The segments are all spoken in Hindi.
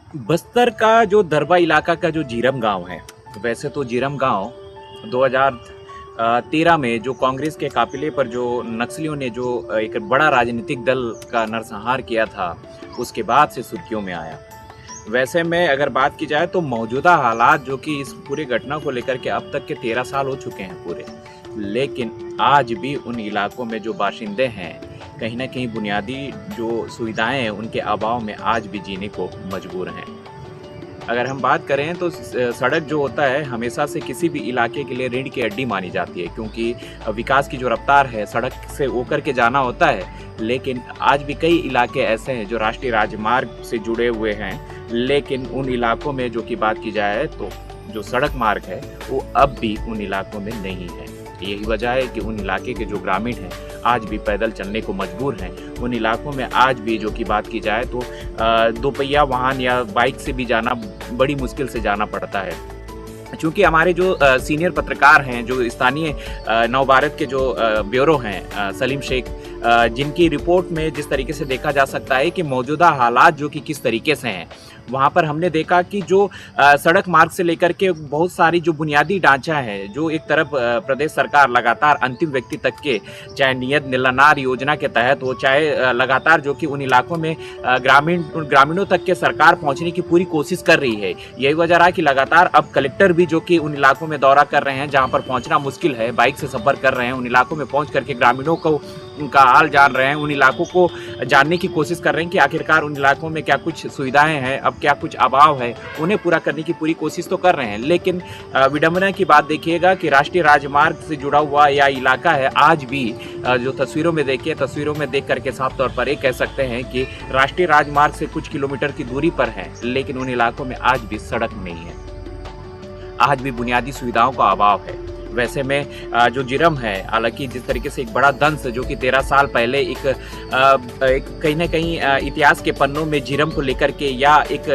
बस्तर का जो दरबा इलाका का जो जीरम गांव है, वैसे तो जीरम गांव 2013 में जो कांग्रेस के काफिले पर जो नक्सलियों ने जो एक बड़ा राजनीतिक दल का नरसंहार किया था, उसके बाद से सुर्खियों में आया। वैसे में अगर बात की जाए तो मौजूदा हालात जो कि इस पूरे घटना को लेकर के अब तक के 13 साल हो चुके हैं पूरे, लेकिन आज भी उन इलाकों में जो बाशिंदे हैं, कहीं ना कहीं बुनियादी जो सुविधाएं हैं उनके अभाव में आज भी जीने को मजबूर हैं। अगर हम बात करें तो सड़क जो होता है हमेशा से किसी भी इलाके के लिए रीढ़ की हड्डी मानी जाती है, क्योंकि विकास की जो रफ्तार है सड़क से होकर के जाना होता है। लेकिन आज भी कई इलाके ऐसे हैं जो राष्ट्रीय राजमार्ग से जुड़े हुए हैं, लेकिन उन इलाकों में जो की बात की जाए तो जो सड़क मार्ग है वो अब भी उन इलाकों में नहीं है। यही वजह है कि उन इलाके के जो ग्रामीण हैं आज भी पैदल चलने को मजबूर हैं। उन इलाकों में आज भी जो की बात की जाए तो दोपहिया वाहन या बाइक से भी जाना बड़ी मुश्किल से जाना पड़ता है। चूँकि हमारे जो सीनियर पत्रकार हैं, जो स्थानीय नवभारत के जो ब्यूरो हैं सलीम शेख, जिनकी रिपोर्ट में जिस तरीके से देखा जा सकता है कि मौजूदा हालात जो कि किस तरीके से हैं, वहाँ पर हमने देखा कि जो सड़क मार्ग से लेकर के बहुत सारी जो बुनियादी ढांचा है, जो एक तरफ प्रदेश सरकार लगातार अंतिम व्यक्ति तक के, चाहे नियत निलनार योजना के तहत हो, चाहे लगातार जो कि उन इलाकों में ग्रामीणों तक के सरकार पहुँचने की पूरी कोशिश कर रही है। यही वजह रहा कि लगातार अब कलेक्टर भी जो कि उन इलाकों में दौरा कर रहे हैं जहाँ पर पहुँचना मुश्किल है, बाइक से सफ़र कर रहे हैं, उन इलाकों में पहुँच करके ग्रामीणों को उनका हाल जान रहे हैं, उन इलाकों को जानने की कोशिश कर रहे हैं कि आखिरकार उन इलाकों में क्या कुछ सुविधाएं हैं, अब क्या कुछ अभाव है, उन्हें पूरा करने की पूरी कोशिश तो कर रहे हैं। लेकिन विडंबना की बात देखिएगा कि राष्ट्रीय राजमार्ग से जुड़ा हुआ यह इलाका है, आज भी जो तस्वीरों में देखिए, तस्वीरों में देख करके साफ तौर पर ये कह सकते हैं कि राष्ट्रीय राजमार्ग से कुछ किलोमीटर की दूरी पर है, लेकिन उन इलाकों में आज भी सड़क नहीं है, आज भी बुनियादी सुविधाओं का अभाव है। वैसे में जो जिरम है, हालांकि जिस तरीके से एक बड़ा दंश जो कि 13 साल पहले एक कहीं ना कहीं इतिहास के पन्नों में जिरम को लेकर के या एक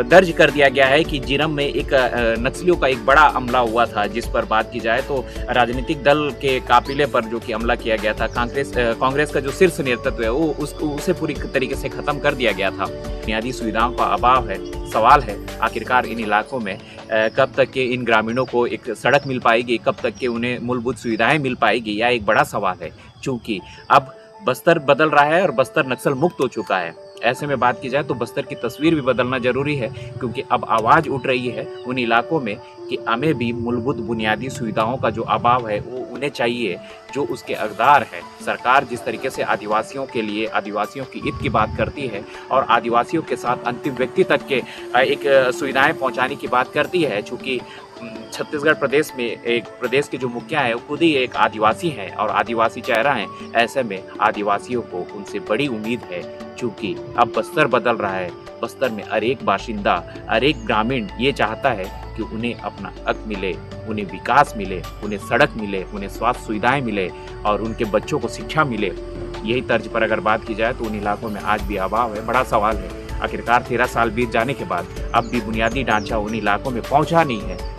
दर्ज कर दिया गया है कि जिरम में एक नक्सलियों का एक बड़ा हमला हुआ था, जिस पर बात की जाए तो राजनीतिक दल के काफिले पर जो कि हमला किया गया था, कांग्रेस का जो शीर्ष नेतृत्व है वो उसे पूरी तरीके से खत्म कर दिया गया था। बुनियादी सुविधाओं का अभाव है। सवाल है आखिरकार इन इलाकों में कब तक के इन ग्रामीणों को एक सड़क मिल पाएगी, कब तक के उन्हें मूलभूत सुविधाएं मिल पाएगी, यह एक बड़ा सवाल है। चूंकि अब बस्तर बदल रहा है और बस्तर नक्सल मुक्त हो चुका है। ऐसे में बात की जाए तो बस्तर की तस्वीर भी बदलना जरूरी है, क्योंकि अब आवाज़ उठ रही है उन इलाकों में कि हमें भी मूलभूत बुनियादी सुविधाओं का जो अभाव है वो उन्हें चाहिए जो उसके हकदार है। सरकार जिस तरीके से आदिवासियों के लिए, आदिवासियों की हित की बात करती है और आदिवासियों के साथ अंतिम व्यक्ति तक के एक सुविधाएं पहुंचाने की बात करती है, चूँकि छत्तीसगढ़ प्रदेश में एक प्रदेश के जो मुखिया है वो खुद ही एक आदिवासी हैं और आदिवासी चेहरा हैं। ऐसे में आदिवासियों को उनसे बड़ी उम्मीद है, क्योंकि अब बस्तर बदल रहा है। बस्तर में हर एक बाशिंदा, हर एक ग्रामीण ये चाहता है कि उन्हें अपना हक मिले, उन्हें विकास मिले, उन्हें सड़क मिले, उन्हें स्वास्थ्य सुविधाएं मिले और उनके बच्चों को शिक्षा मिले। यही तर्ज पर अगर बात की जाए तो उन इलाकों में आज भी अभाव है। बड़ा सवाल है आखिरकार 13 साल बीत जाने के बाद अब भी बुनियादी ढांचा उन इलाकों में पहुंचा नहीं है,